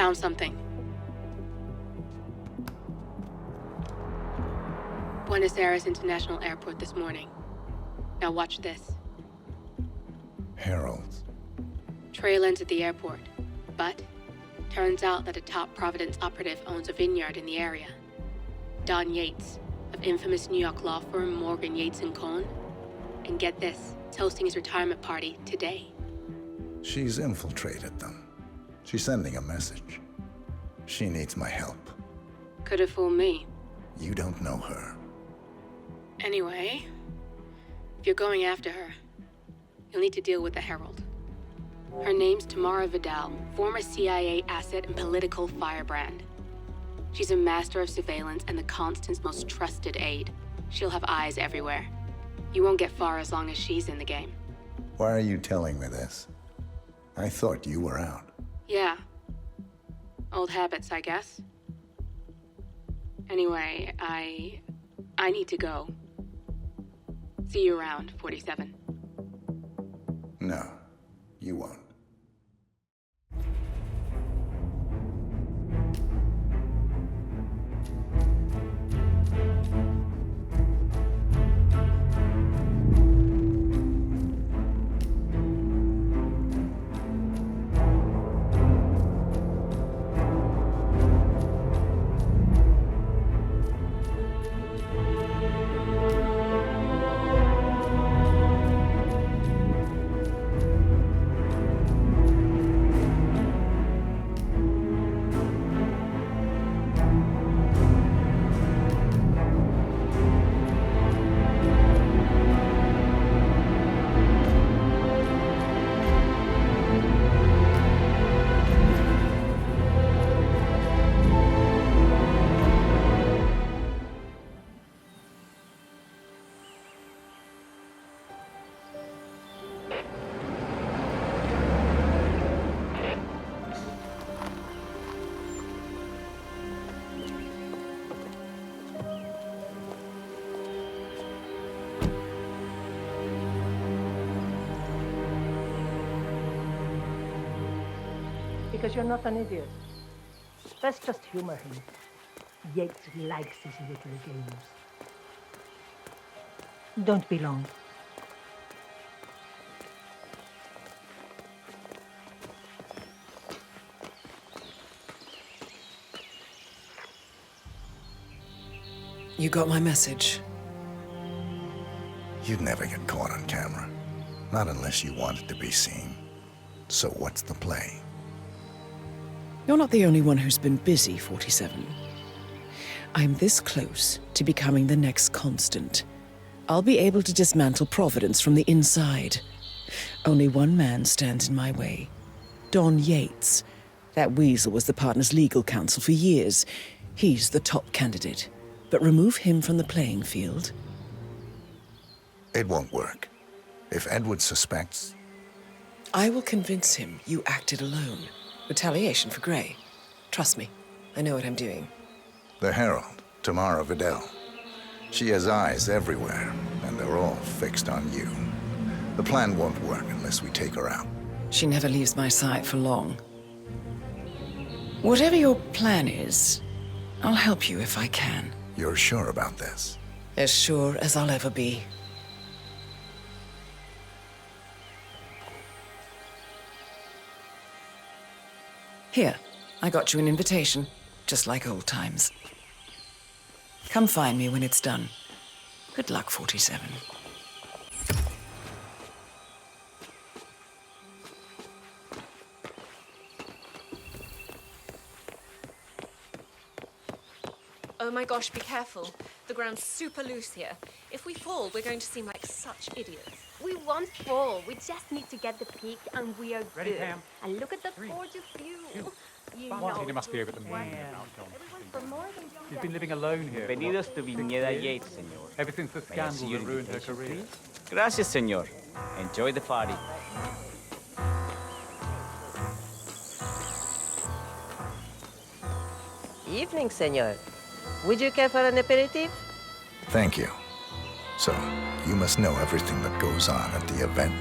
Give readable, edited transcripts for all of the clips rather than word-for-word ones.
found something. Buenos Aires International Airport this morning. Now watch this. Heralds. Trail ends at the airport, but turns out that a top Providence operative owns a vineyard in the area. Don Yates, of infamous New York law firm Morgan, Yates & Cohn. And get this, is hosting his retirement party today. She's infiltrated them. She's sending a message. She needs my help. Could have fooled me. You don't know her. Anyway, if you're going after her, you'll need to deal with the Herald. Her name's Tamara Vidal, former CIA asset and political firebrand. She's a master of surveillance and the Constant's most trusted aide. She'll have eyes everywhere. You won't get far as long as she's in the game. Why are you telling me this? I thought you were out. Yeah. Old habits, I guess. Anyway, I need to go. See you around, 47. No, you won't. Because you're not an idiot. Let's just humor him. Yates likes his little games. Don't be long. You got my message. You'd never get caught on camera. Not unless you wanted to be seen. So what's the play? You're not the only one who's been busy, 47. I'm this close to becoming the next Constant. I'll be able to dismantle Providence from the inside. Only one man stands in my way. Don Yates. That weasel was the partner's legal counsel for years. He's the top candidate. But remove him from the playing field. It won't work. If Edward suspects... I will convince him you acted alone. Retaliation for Grey. Trust me, I know what I'm doing. The Herald, Tamara Vidal. She has eyes everywhere, and they're all fixed on you. The plan won't work unless we take her out. She never leaves my sight for long. Whatever your plan is, I'll help you if I can. You're sure about this? As sure as I'll ever be. Here, I got you an invitation, just like old times. Come find me when it's done. Good luck, 47. Oh my gosh, be careful. The ground's super loose here. If we fall, we're going to seem like such idiots. We won't fall. We just need to get the peak and we are Ready, good. Pam? And look at the gorgeous view. You Martina must be over the moon. Everyone for more than She's been living alone here. Bienvenidos to Viñeda Yates, señor. Ever since the May I see scandal your that ruined her invitation, career. please? Gracias, señor. Enjoy the party. Evening, senor. Would you care for an aperitif? Thank you. So, you must know everything that goes on at the event.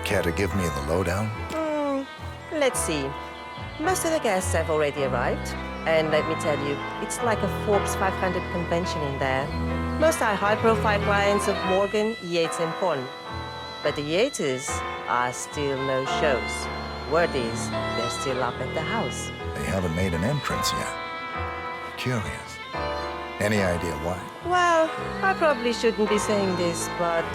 Care to give me the lowdown? Let's see. Most of the guests have already arrived. And let me tell you, it's like a Forbes 500 convention in there. Most are high-profile clients of Morgan, Yates, and Horn. But the Yateses are still no shows. Word is, they're still up at the house. They haven't made an entrance yet. Curious. Any idea why? Well, I probably shouldn't be saying this, but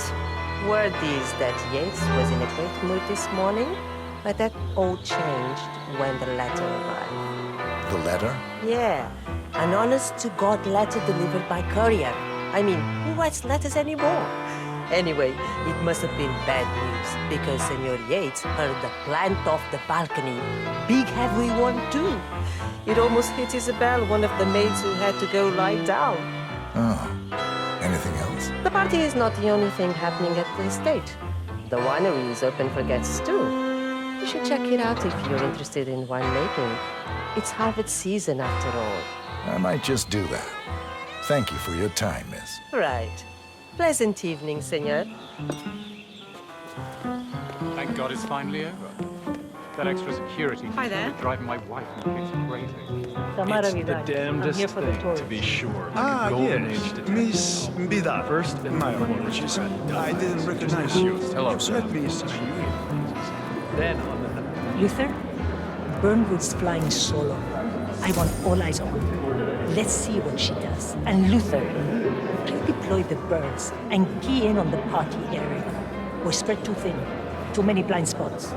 word is that Yates was in a great mood this morning, but that all changed when the letter arrived. The letter? Yeah, an honest-to-God letter delivered by courier. I mean, who writes letters anymore? Anyway, it must have been bad news, because Senor Yates heard the plant off the balcony. Big have we won, too. It almost hit Isabel, one of the maids who had to go lie down. Oh. Anything else? The party is not the only thing happening at the estate. The winery is open for guests, too. You should check it out if you're interested in winemaking. It's harvest season, after all. I might just do that. Thank you for your time, miss. Right. Pleasant evening, senor. Thank God it's finally over. That extra security Hi there. is driving my wife and kids crazy. Tamara It's the Vidal. I'm damnedest here for the thing, tourists. to be sure. Ah, Golden yes, age detective. Miss Vidal. First and My foremost, apologies. Fred I Dunn. didn't recognize you. Hello, sir. Let me sign you in. Then on the Luther, Burnwood's flying solo. I want all eyes on her. Let's see what she does. And Luther, redeploy the birds and key in on the party area. We're spread too thin. Too many blind spots.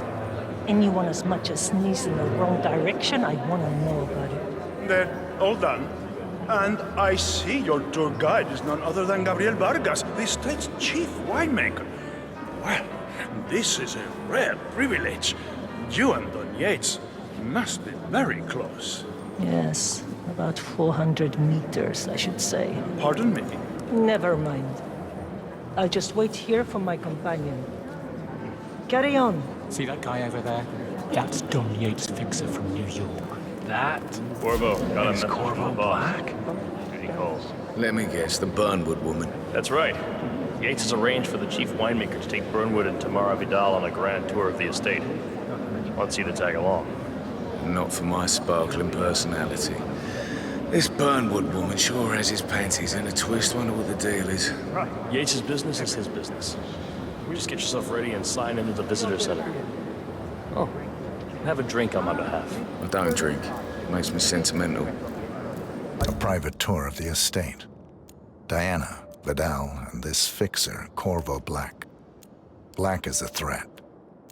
Anyone as much as sneeze in the wrong direction, I want to know about it. They're all done. And I see your tour guide is none other than Gabriel Vargas, the state's chief winemaker. Well, this is a rare privilege. You and Don Yates must be very close. Yes, about 400 meters, I should say. Pardon me? Never mind. I'll just wait here for my companion. Carry on. See that guy over there? That's Don Yates' fixer from New York. that Corvo, got is a message from Corvo the boss. Black. Duty calls. Let me guess, the Burnwood woman. That's right. Yates has arranged for the chief winemaker to take Burnwood and Tamara Vidal on a grand tour of the estate. Wants you to tag along. Not for my sparkling personality. This Burnwood woman sure has his panties in a twist. Wonder what the deal is. Yates' business is his business. Just get yourself ready and sign into the visitor center. Oh, have a drink on my behalf. I don't drink. It makes me sentimental. A private tour of the estate. Diana, Vidal, and this fixer, Corvo Black. Black is a threat,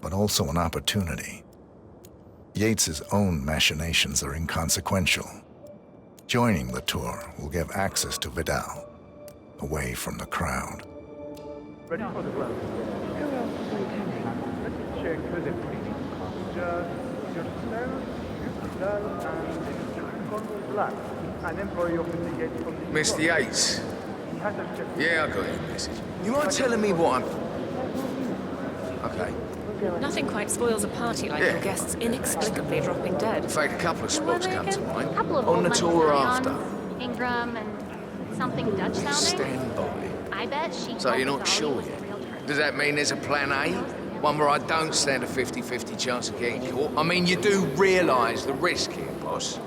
but also an opportunity. Yates's own machinations are inconsequential. Joining the tour will give access to Vidal, away from the crowd. Ready for the ground. Let's check with the yourself, and Corvo Black, an employee of the Yates from the Mr. Yates? He has a check. Yeah, I got your message. You mind telling me what I'm... Okay. Nothing quite spoils a party like your guests inexplicably dropping dead. In fact, a couple of spots come to mind. A couple of On old the money tour scions, after. Ingram and something Dutch sounding. Stand by. I bet she. So told you're not Gonzalo sure was yet? the real turd. Does that mean there's a plan A? One where I don't stand a 50-50 chance of getting caught? I mean, you do realise the risk here, boss.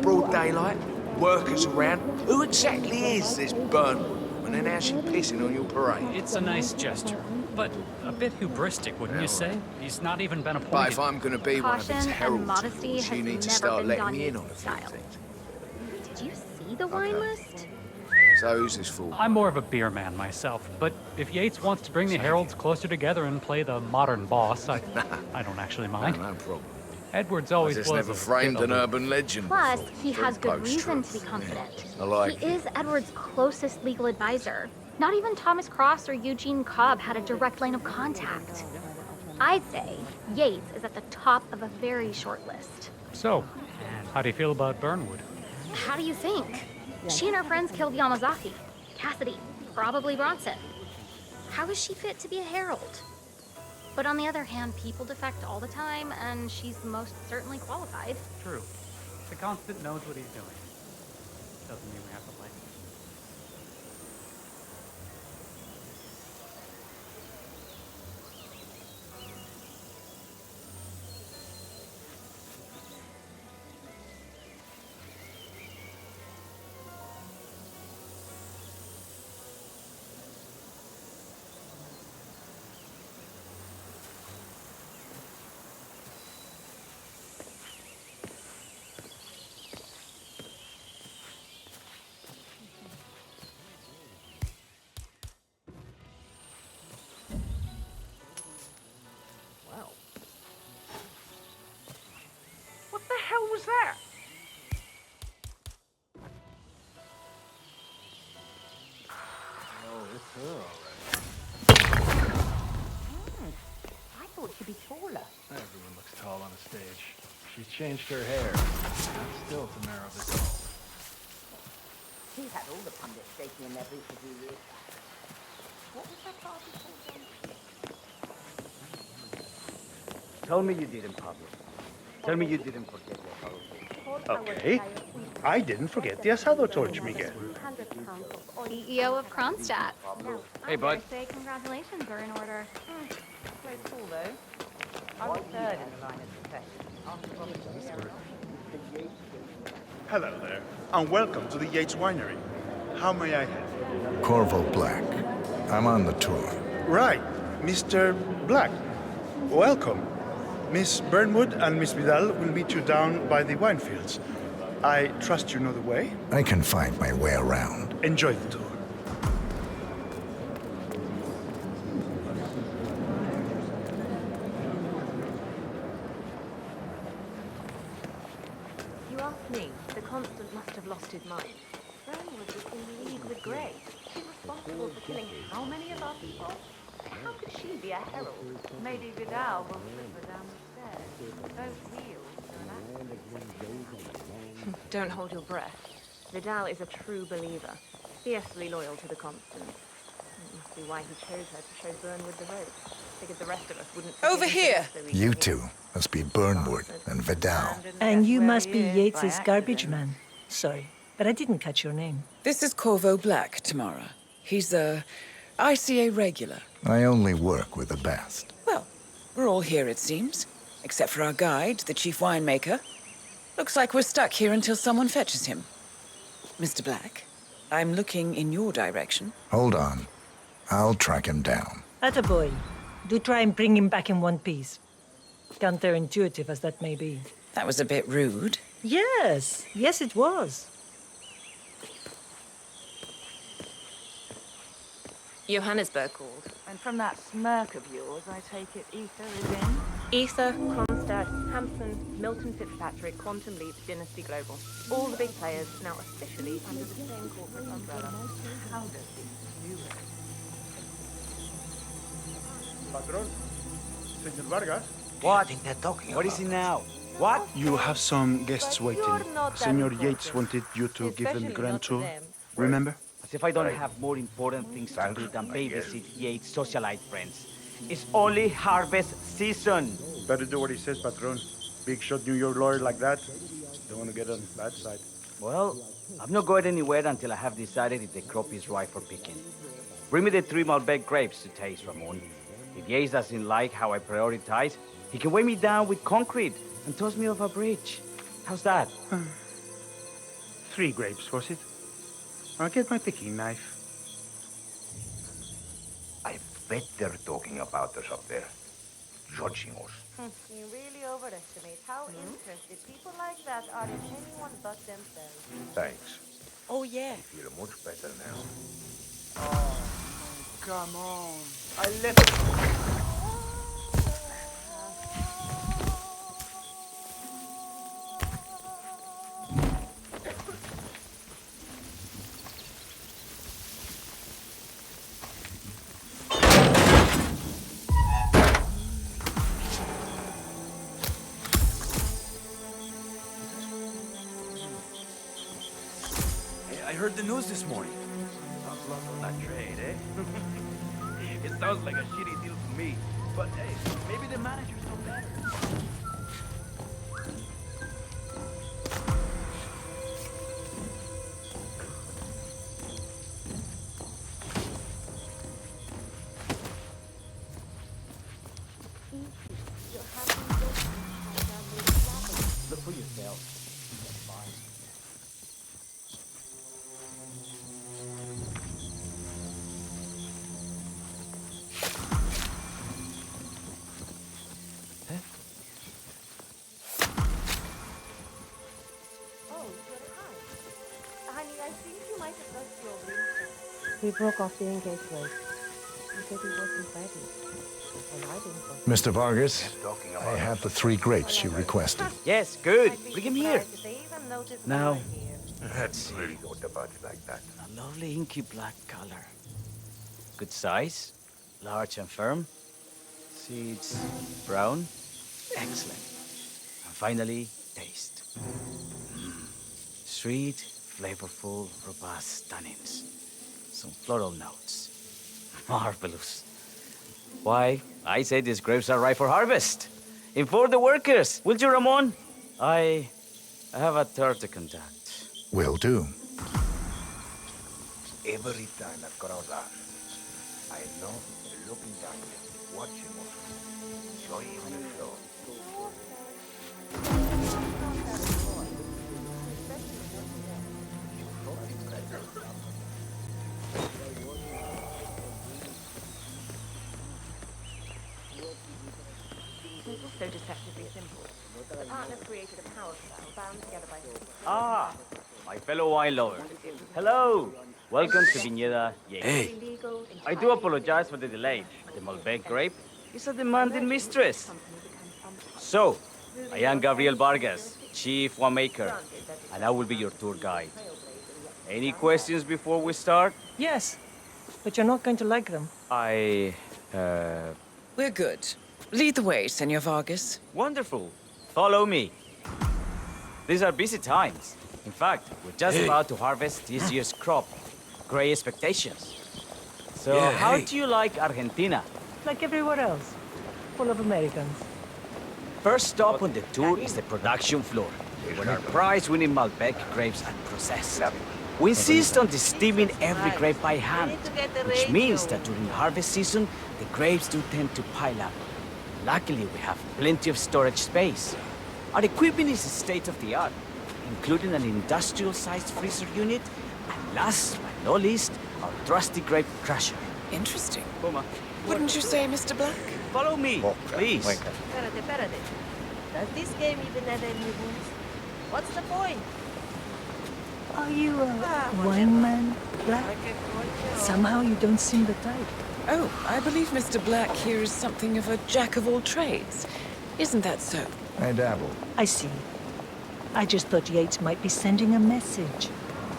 Broad daylight, workers around. Who exactly is this Burnwood woman and how's she pissing on your parade? It's a nice gesture, but a bit hubristic, wouldn't you say? He's not even been appointed. But if I'm going to be one of its Caution and heralds, modesty you has need never to start been letting Don me in Yates' on a few style. things. Did you see the wine list? So who's this for? I'm more of a beer man myself, but if Yates wants to bring the heralds closer together and play the modern boss, I don't actually mind. No problem. Edward's I always just was never a framed bit an aloof. urban legend Plus, before. he has good Post-truth. reason to be confident. I like He it. is Edward's closest legal advisor. Not even Thomas Cross or Eugene Cobb had a direct line of contact. I'd say Yates is at the top of a very short list. So, how do you feel about Burnwood? How do you think? She and her friends killed Yamazaki, Cassidy, probably Bronson. How is she fit to be a herald? But on the other hand, people defect all the time, and she's most certainly qualified. True. The Constant knows what he's doing. Doesn't mean we have to like him. I thought she'd be taller. Everyone looks tall on a stage. She's changed her hair. Not still Tamara Vidal. He's had all the pundits shaking in their boots for 2 years. What was that party called? Tell me you didn't, Pablo. Tell me you didn't forget your Okay. I didn't forget the asado torch, Miguel. CEO of Kronstadt. Hey, bud. Say congratulations are in order. Quite cool, though. I was third in the line of succession. Hello there, and welcome to the Yates Winery. How may I help you? Corvo Black. I'm on the tour. Right, Mr. Black. Welcome. Miss Burnwood and Miss Vidal will meet you down by the wine fields. I trust you know the way. I can find my way around. Enjoy the tour. You ask me, the Constant must have lost his mind. Burnwood was in league with Grey. She's responsible for killing how many of our people? How could she be a herald? Maybe Vidal will slip her down the stairs. Those wheels are an accident. Don't hold your breath. Vidal is a true believer, fiercely loyal to the Constant. It must be why he chose her to show Burnwood the ropes. Figured the rest of us wouldn't. Over here! You two must be Burnwood and Vidal. And you must be Yates's garbage man. Sorry, but I didn't catch your name. This is Corvo Black, Tamara. He's a ICA regular. I only work with the best. Well, we're all here, it seems. Except for our guide, the chief winemaker. Looks like we're stuck here until someone fetches him. Mr. Black, I'm looking in your direction. Hold on. I'll track him down. Attaboy. Do try and bring him back in one piece. Counterintuitive as that may be. That was a bit rude. Yes, yes it was. Johannesburg called. And from that smirk of yours, I take it Ether is in? Ether, Kronstadt, Hampson, Milton Fitzpatrick, Quantum Leap, Dynasty Global. All the big players now officially under the same corporate umbrella. How does this do it? Patron, Senor Vargas. What? think they're talking What is it now? What? You have some guests But waiting. you're not that Senor important. Yates wanted you to give them Especially the grand not to tour. them. Remember? As if I don't have more important things to do than babysit Yates' socialite friends. It's only harvest season. Better do what he says, Patron. Big shot New York lawyer like that. Don't want to get on the bad side. Well, I'm not going anywhere until I have decided if the crop is ripe for picking. Bring me the 3 Malbec grapes to taste, Ramon. If Yates doesn't like how I prioritize, he can weigh me down with concrete and toss me off a bridge. How's that? 3 grapes, was it? I'll get my picking knife. I bet they're talking about us up there. Judging us. You really overestimate how interested people like that are in anyone but themselves. Thanks. Oh, yeah. I feel much better now. Oh, come on. I left... I heard the news this morning. Sounds rough on that trade, eh? It sounds like a shitty deal to me. But hey, maybe the managers know better. Look for yourself. That's fine. Oh, you're hi. Honey, I think you might have lost your ring. We broke off the engagement. He said he wasn't ready. And I didn't go. Mr. Vargas, I have the 3 grapes you requested. Yes, good. Bring him here. Now, That's really good about it like that. a lovely inky black color. Good size, large and firm. Seeds brown. Excellent. And finally, taste. Sweet, flavorful, robust tannins. Some floral notes. Marvelous. Why, I say these grapes are ripe for harvest. Inform the workers, will you, Ramon? I have a tour to conduct. Will do. Every time I go out, I love looking down here, watching us, enjoying the show. It's also deceptively simple. The partners created a power spell bound together by... Ah, my fellow wine lover. Hello. Welcome to Viñeda Yates. Hey. I do apologize for the delay. The Malbec grape is a demanding mistress. So, I am Gabriel Vargas, Chief Winemaker, and I will be your tour guide. Any questions before we start? Yes, but you're not going to like them. We're good. Lead the way, Senor Vargas. Wonderful. Follow me. These are busy times. In fact, we're just about to harvest this year's crop. Great expectations. So, how do you like Argentina? Like everywhere else. Full of Americans. First stop on the tour is the production floor, where our prize-winning Malbec grapes are processed. We insist on steaming every grape by hand, which means that during harvest season, the grapes do tend to pile up. Luckily, we have plenty of storage space. Our equipment is state-of-the-art, including an industrial-sized freezer unit, and last but not least, our trusty grape crusher. Interesting. Puma. Wouldn't you say, Mr. Black? Follow me, please. Espérate. Does this game even have any rules? What's the point? Are you a wine man, Black? Somehow you don't seem the type. Oh, I believe Mr. Black here is something of a jack of all trades. Isn't that so? I dabble. I see. I just thought Yates might be sending a message.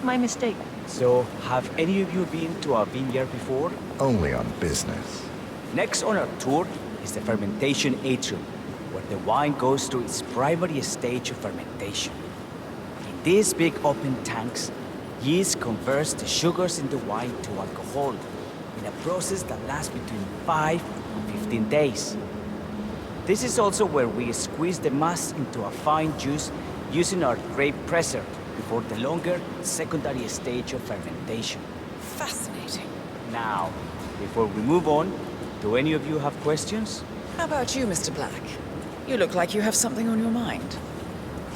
My mistake. So, have any of you been to a vineyard before? Only on business. Next on our tour is the fermentation atrium, where the wine goes through its primary stage of fermentation. In these big open tanks, yeast converts the sugars in the wine to alcohol, in a process that lasts between 5 and 15 days. This is also where we squeeze the mass into a fine juice using our grape presser before the longer secondary stage of fermentation. Fascinating. Now, before we move on, do any of you have questions? How about you, Mr. Black? You look like you have something on your mind.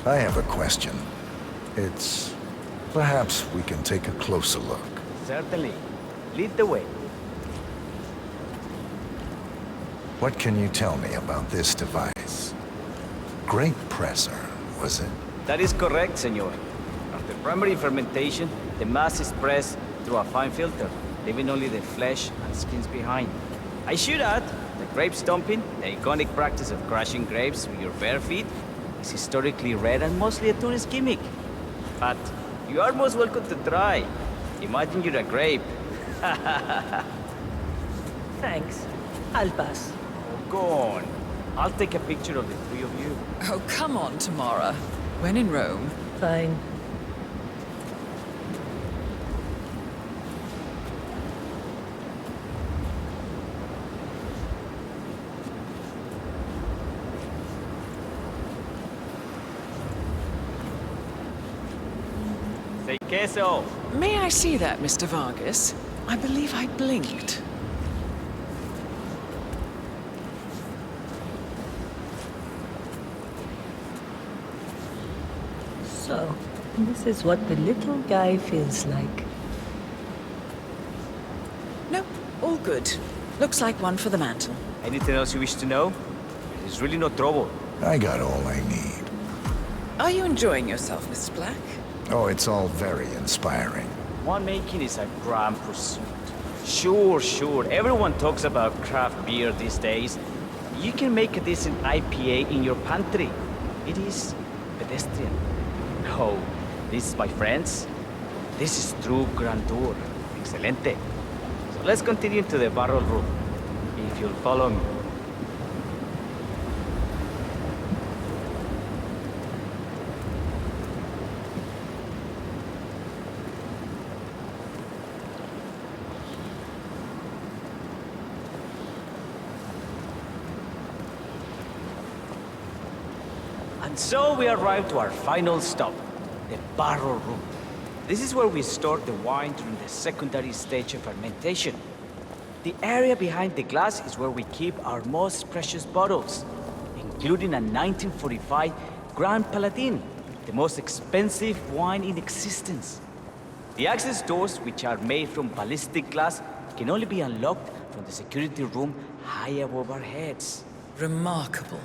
I have a question. Perhaps we can take a closer look. Certainly. Lead the way. What can you tell me about this device? Grape presser, was it? That is correct, senor. After primary fermentation, the mass is pressed through a fine filter, leaving only the flesh and skins behind. I should add, the grape stomping, the iconic practice of crushing grapes with your bare feet, is historically rare and mostly a tourist gimmick. But you are most welcome to try. Imagine you're a grape. Thanks. I'll pass. Go on. I'll take a picture of the three of you. Oh, come on, Tamara. When in Rome. Fine. Say queso. May I see that, Mr. Vargas? I believe I blinked. So, this is what the little guy feels like. Nope, all good. Looks like one for the mantle. Anything else you wish to know? There's really no trouble. I got all I need. Are you enjoying yourself, Mr. Black? Oh, it's all very inspiring. Winemaking is a grand pursuit. Sure. Everyone talks about craft beer these days. You can make a decent IPA in your pantry. It is pedestrian. No, this, my friends, this is true grandeur. Excelente. So let's continue to the barrel room, if you'll follow me. And so we arrive to our final stop, the barrel room. This is where we store the wine during the secondary stage of fermentation. The area behind the glass is where we keep our most precious bottles, including a 1945 Grand Paladin, the most expensive wine in existence. The access doors, which are made from ballistic glass, can only be unlocked from the security room high above our heads. Remarkable.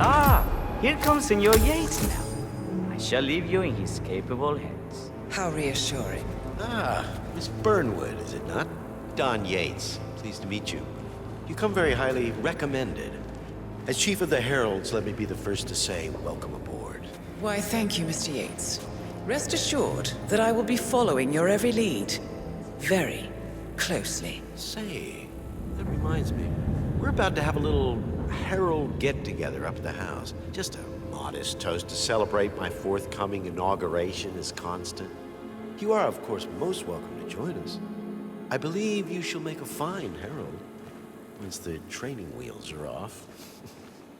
Ah, here comes Senor Yates now. I shall leave you in his capable hands. How reassuring. Ah, Miss Burnwood, is it not? Don Yates. Pleased to meet you. You come very highly recommended. As Chief of the Heralds, let me be the first to say welcome aboard. Why, thank you, Mr. Yates. Rest assured that I will be following your every lead. Very closely. Say, that reminds me. We're about to have a little Herald get-together up at the house. Just a modest toast to celebrate my forthcoming inauguration as Constant. You are, of course, most welcome to join us. I believe you shall make a fine Herald, once the training wheels are off.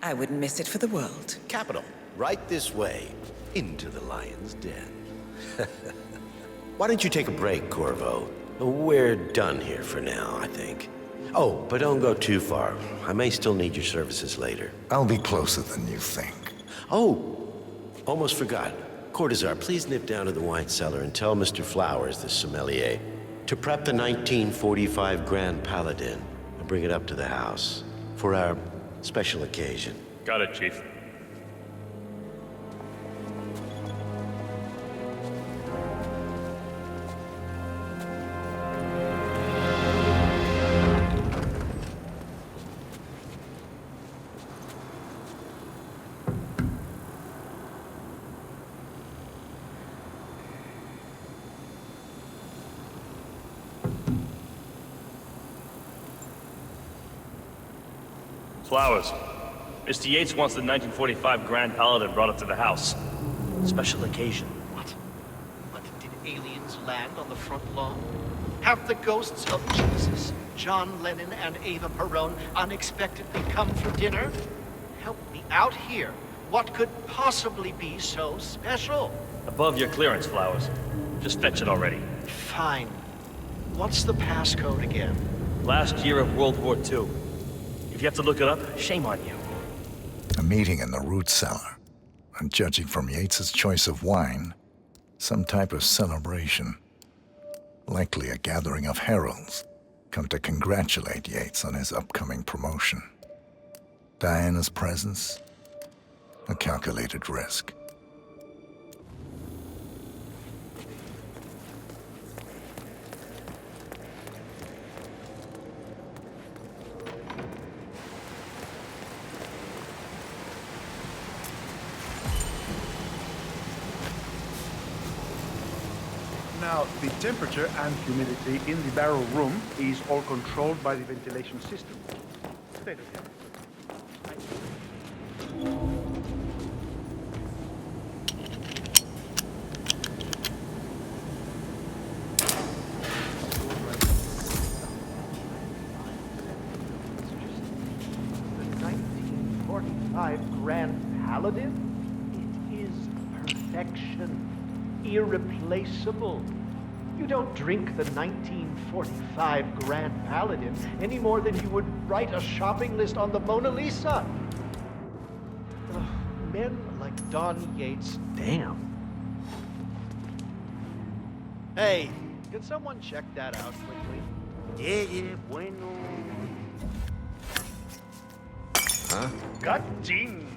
I wouldn't miss it for the world. Capital. Right this way, into the lion's den. Why don't you take a break, Corvo? We're done here for now, I think. Oh, but don't go too far. I may still need your services later. I'll be closer than you think. Oh, almost forgot. Cortazar, please nip down to the wine cellar and tell Mr. Flowers, the sommelier, to prep the 1945 Grand Paladin and bring it up to the house for our special occasion. Got it, Chief. Flowers. Mr. Yates wants the 1945 Grand Paladin brought up to the house. Special occasion. What? Did aliens land on the front lawn? Have the ghosts of Jesus, John Lennon, and Eva Perón unexpectedly come for dinner? Help me out here. What could possibly be so special? Above your clearance, Flowers. Just fetch it already. Fine. What's the passcode again? Last year of World War II. If you have to look it up, shame on you. A meeting in the root cellar. And judging from Yates's choice of wine, some type of celebration. Likely a gathering of heralds, come to congratulate Yates on his upcoming promotion. Diana's presence, a calculated risk. Now, the temperature and humidity in the barrel room is all controlled by the ventilation system. Stay there. The 1945 Grand Paladin? It is perfection. Irreplaceable. You don't drink the 1945 Grand Paladin any more than you would write a shopping list on the Mona Lisa. Ugh, men like Don Yates, damn. Hey, can someone check that out quickly? Yeah, bueno. Huh? Gutting.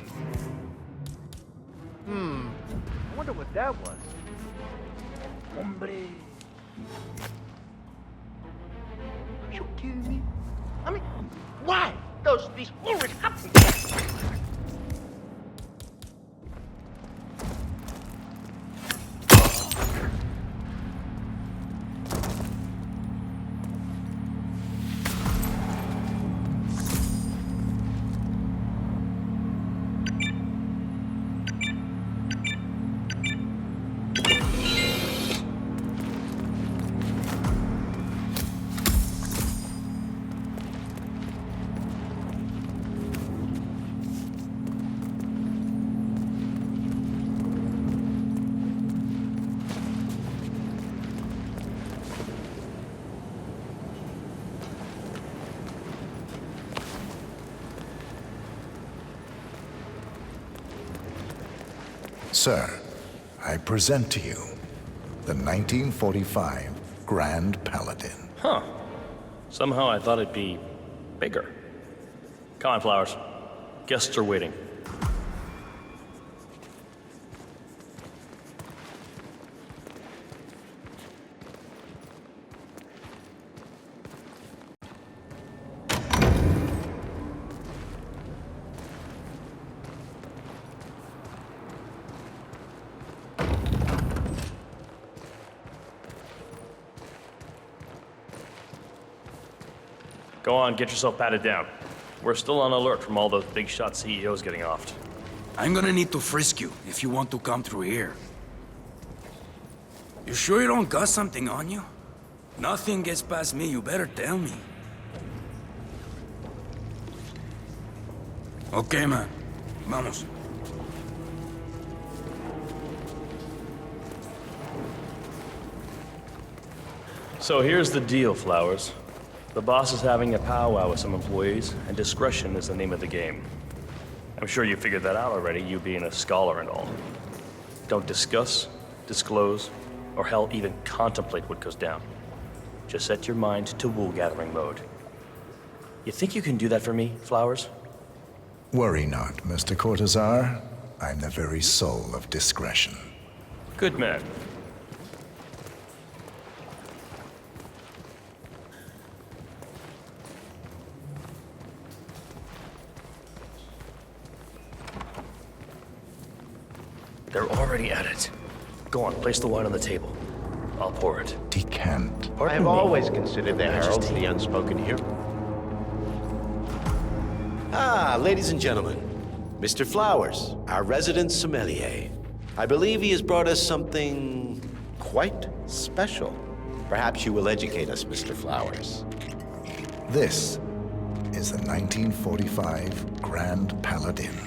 I wonder what that was. Hombre. Are you kidding me? I mean, why? These always happen. Sir, I present to you the 1945 Grand Paladin. Huh. Somehow I thought it'd be bigger. Come on, Flowers. Guests are waiting. Go on, get yourself patted down. We're still on alert from all those big shot CEOs getting offed. I'm gonna need to frisk you if you want to come through here. You sure you don't got something on you? Nothing gets past me, you better tell me. Okay, man. Vamos. So here's the deal, Flowers. The boss is having a powwow with some employees, and discretion is the name of the game. I'm sure you figured that out already, you being a scholar and all. Don't discuss, disclose, or hell, even contemplate what goes down. Just set your mind to wool-gathering mode. You think you can do that for me, Flowers? Worry not, Mr. Cortazar. I'm the very soul of discretion. Good man. They're already at it. Go on, place the wine on the table. I'll pour it. Decant. I have always considered the heralds the unspoken hero. Ah, ladies and gentlemen, Mr. Flowers, our resident sommelier. I believe he has brought us something quite special. Perhaps you will educate us, Mr. Flowers. This is the 1945 Grand Paladin.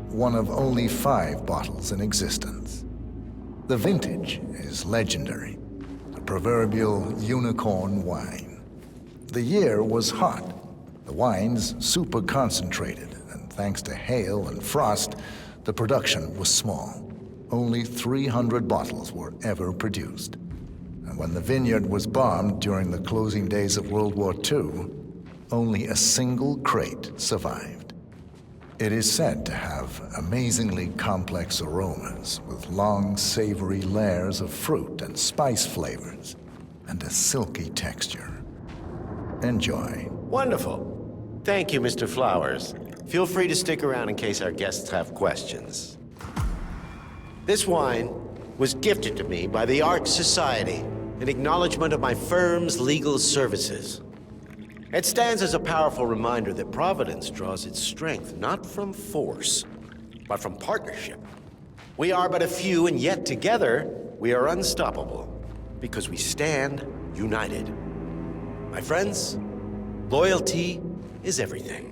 One of only 5 bottles in existence. The vintage is legendary, the proverbial unicorn wine. The year was hot, the wine's super concentrated, and thanks to hail and frost, the production was small. Only 300 bottles were ever produced. And when the vineyard was bombed during the closing days of World War II, only a single crate survived. It is said to have amazingly complex aromas with long, savory layers of fruit and spice flavors, and a silky texture. Enjoy. Wonderful. Thank you, Mr. Flowers. Feel free to stick around in case our guests have questions. This wine was gifted to me by the Art Society in acknowledgement of my firm's legal services. It stands as a powerful reminder that Providence draws its strength not from force, but from partnership. We are but a few, and yet together we are unstoppable because we stand united. My friends, loyalty is everything,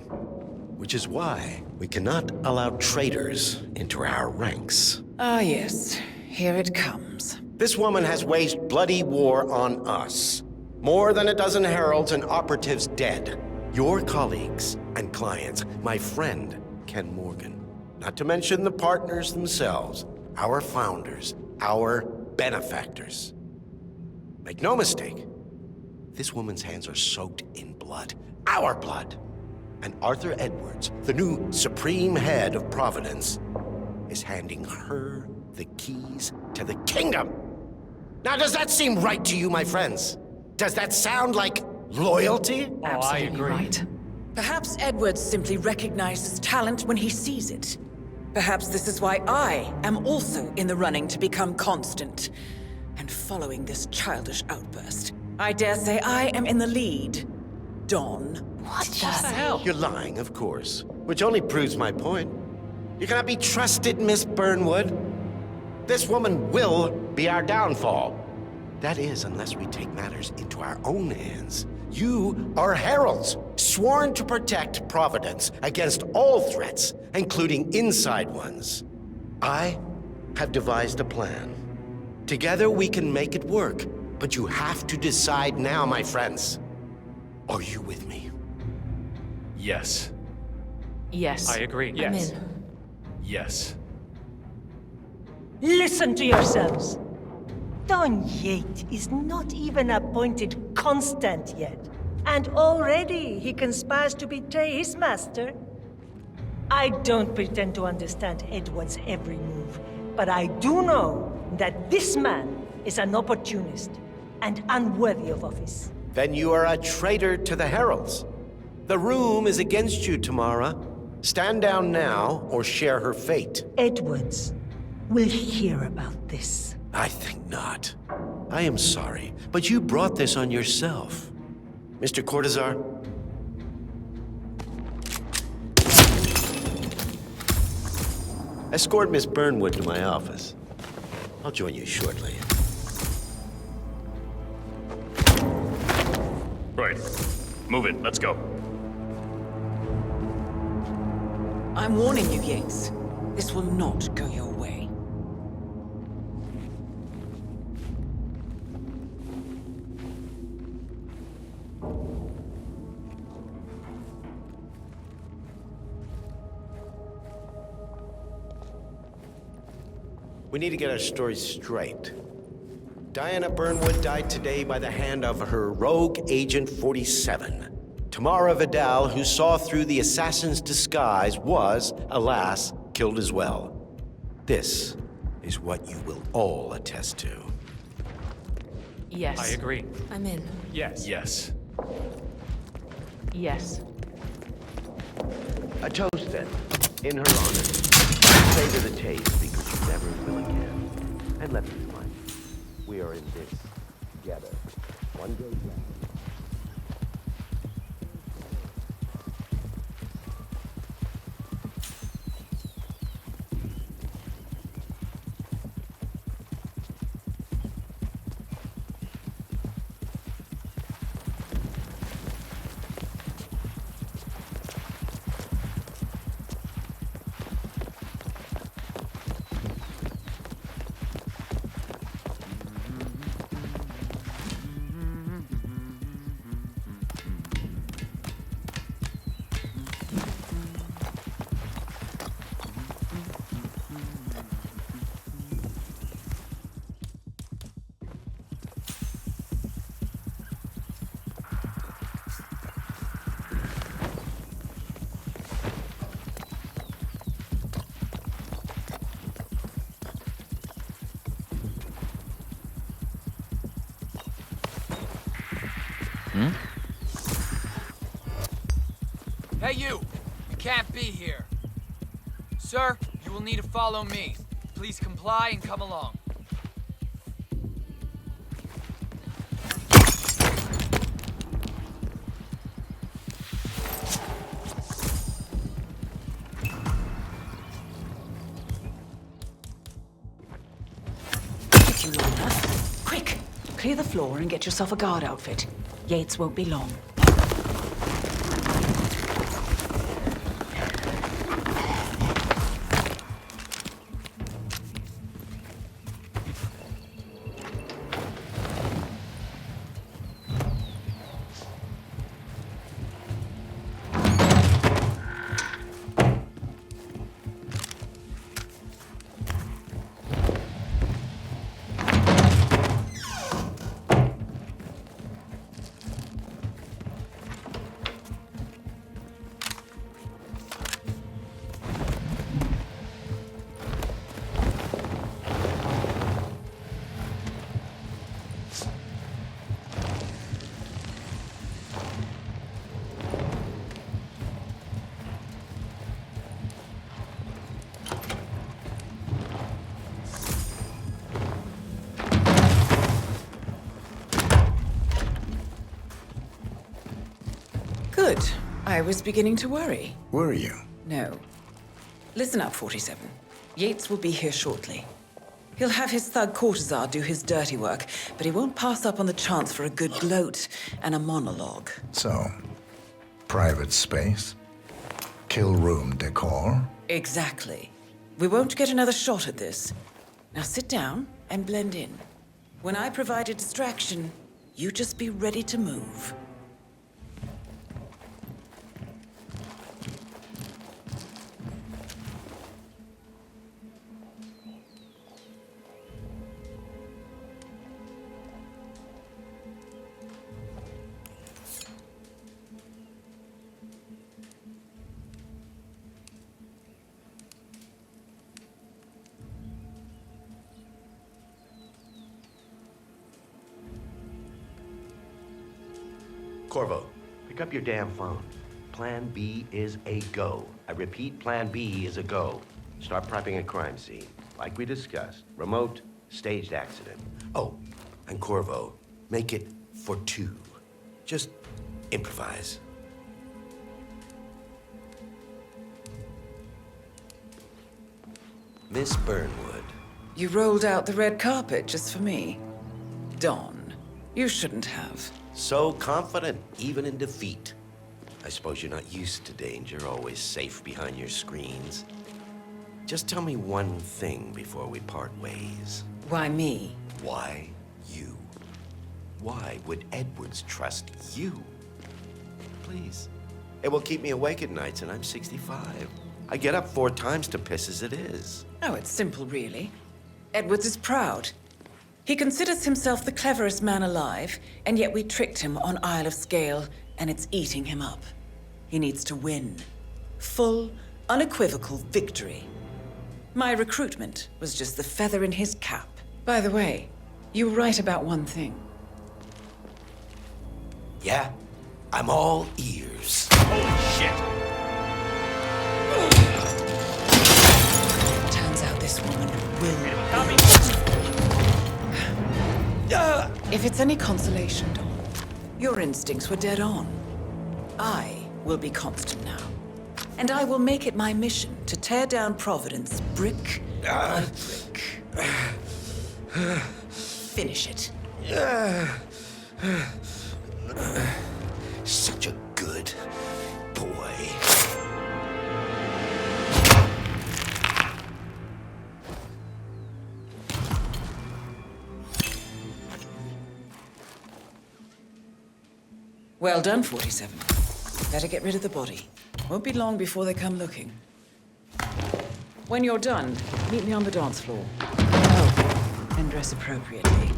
which is why we cannot allow traitors into our ranks. Ah, yes. Here it comes. This woman has waged bloody war on us. More than a dozen heralds and operatives dead. Your colleagues and clients, my friend, Ken Morgan. Not to mention the partners themselves, our founders, our benefactors. Make no mistake, this woman's hands are soaked in blood. Our blood. And Arthur Edwards, the new supreme head of Providence, is handing her the keys to the kingdom. Now, does that seem right to you, my friends? Does that sound like loyalty? I agree. Right. Perhaps Edwards simply recognizes talent when he sees it. Perhaps this is why I am also in the running to become constant. And following this childish outburst, I dare say I am in the lead. Don. What the hell? You're lying, of course. Which only proves my point. You cannot be trusted, Miss Burnwood. This woman will be our downfall. That is, unless we take matters into our own hands. You are heralds, sworn to protect Providence against all threats, including inside ones. I have devised a plan. Together we can make it work, but you have to decide now, my friends. Are you with me? Yes. Yes. I agree. Yes. I'm in. Yes. Listen to yourselves. Don Yates is not even appointed constant yet. And already he conspires to betray his master. I don't pretend to understand Edward's every move, but I do know that this man is an opportunist and unworthy of office. Then you are a traitor to the heralds. The room is against you, Tamara. Stand down now or share her fate. Edwards will hear about this. I think not. I am sorry, but you brought this on yourself. Mr. Cortazar? Escort Miss Burnwood to my office. I'll join you shortly. Right. Move it. Let's go. I'm warning you, Yates. This will not go your way. We need to get our stories straight. Diana Burnwood died today by the hand of her rogue Agent 47. Tamara Vidal, who saw through the assassin's disguise, was, alas, killed as well. This is what you will all attest to. Yes. I agree. I'm in. Yes. Yes. Yes. A toast, then, in her honor. Savor the taste because you never will again. And let me remind you, we are in this together. One day left. Hey you! You can't be here. Sir, you will need to follow me. Please comply and come along. Took you long enough. Quick! Clear the floor and get yourself a guard outfit. Yates won't be long. Good. I was beginning to worry. Were you? No. Listen up, 47. Yates will be here shortly. He'll have his thug Cortazar do his dirty work, but he won't pass up on the chance for a good gloat and a monologue. So, private space? Kill room decor? Exactly. We won't get another shot at this. Now sit down and blend in. When I provide a distraction, you just be ready to move. Corvo, pick up your damn phone. Plan B is a go. I repeat, Plan B is a go. Start prepping a crime scene. Like we discussed, remote, staged accident. Oh, and Corvo, make it for 2. Just improvise. Miss Burnwood. You rolled out the red carpet just for me. Don, you shouldn't have. So confident, even in defeat. I suppose you're not used to danger, always safe behind your screens. Just tell me one thing before we part ways. Why me? Why you? Why would Edwards trust you? Please. It will keep me awake at nights, and I'm 65. I get up 4 times to piss as it is. Oh, it's simple, really. Edwards is proud. He considers himself the cleverest man alive, and yet we tricked him on Isle of Scale, and it's eating him up. He needs to win. Full, unequivocal victory. My recruitment was just the feather in his cap. By the way, you were right about one thing. Yeah? I'm all ears. Oh, shit! Turns out this woman will... If it's any consolation, Don, your instincts were dead on. I will be constant now. And I will make it my mission to tear down Providence brick by brick. Finish it. Such a good boy. Well done, 47. Better get rid of the body. Won't be long before they come looking. When you're done, meet me on the dance floor. Oh, and dress appropriately.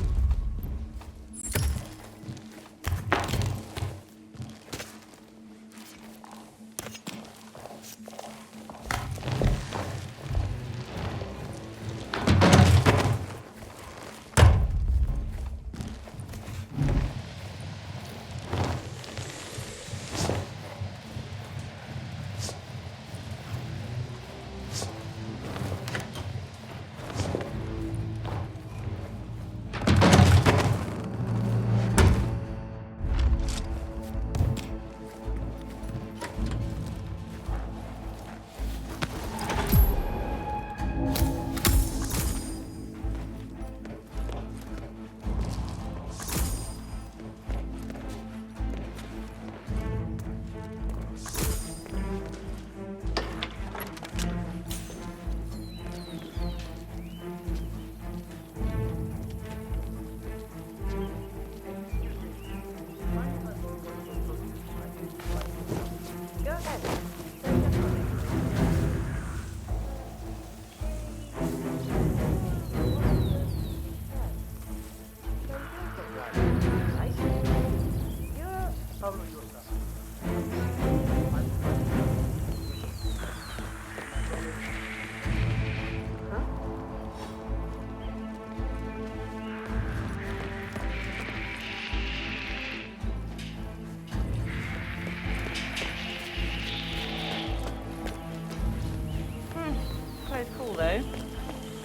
Close call, though.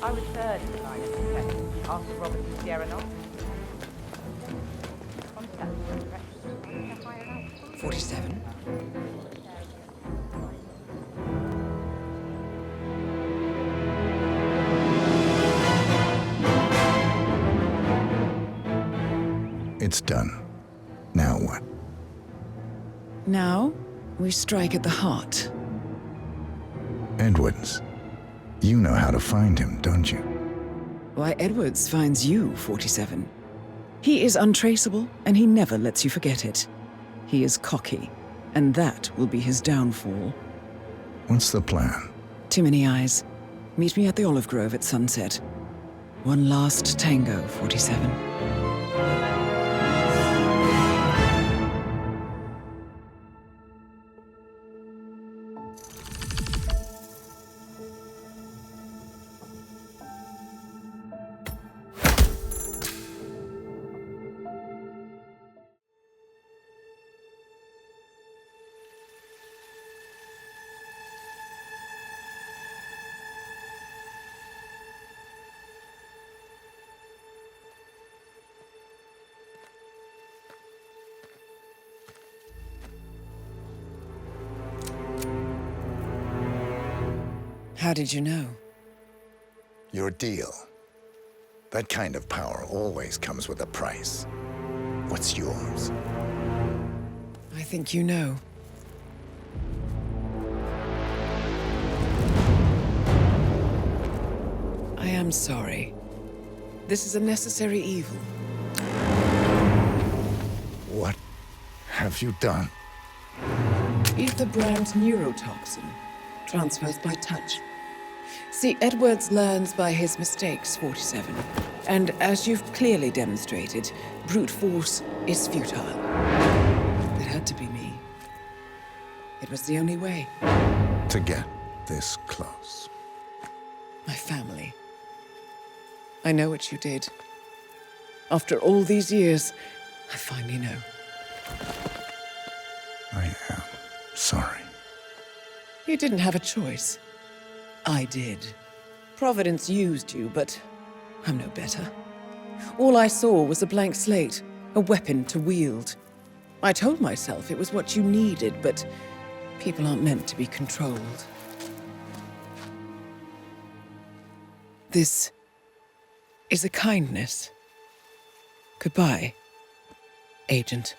I was third in the line of succession after Robert and Sierra Knox. 47. It's done. Now what? Now, we strike at the heart. Edwards. You know how to find him, don't you? Why, Edwards finds you, 47. He is untraceable, and he never lets you forget it. He is cocky, and that will be his downfall. What's the plan? Too many eyes. Meet me at the olive grove at sunset. One last tango, 47. How did you know? Your deal. That kind of power always comes with a price. What's yours? I think you know. I am sorry. This is a necessary evil. What have you done? Ether brand neurotoxin transfers by touch. See, Edwards learns by his mistakes, 47. And as you've clearly demonstrated, brute force is futile. It had to be me. It was the only way. To get this close. My family. I know what you did. After all these years, I finally know. I am sorry. You didn't have a choice. I did. Providence used you, but I'm no better. All I saw was a blank slate, a weapon to wield. I told myself it was what you needed, but people aren't meant to be controlled. This is a kindness. Goodbye, Agent.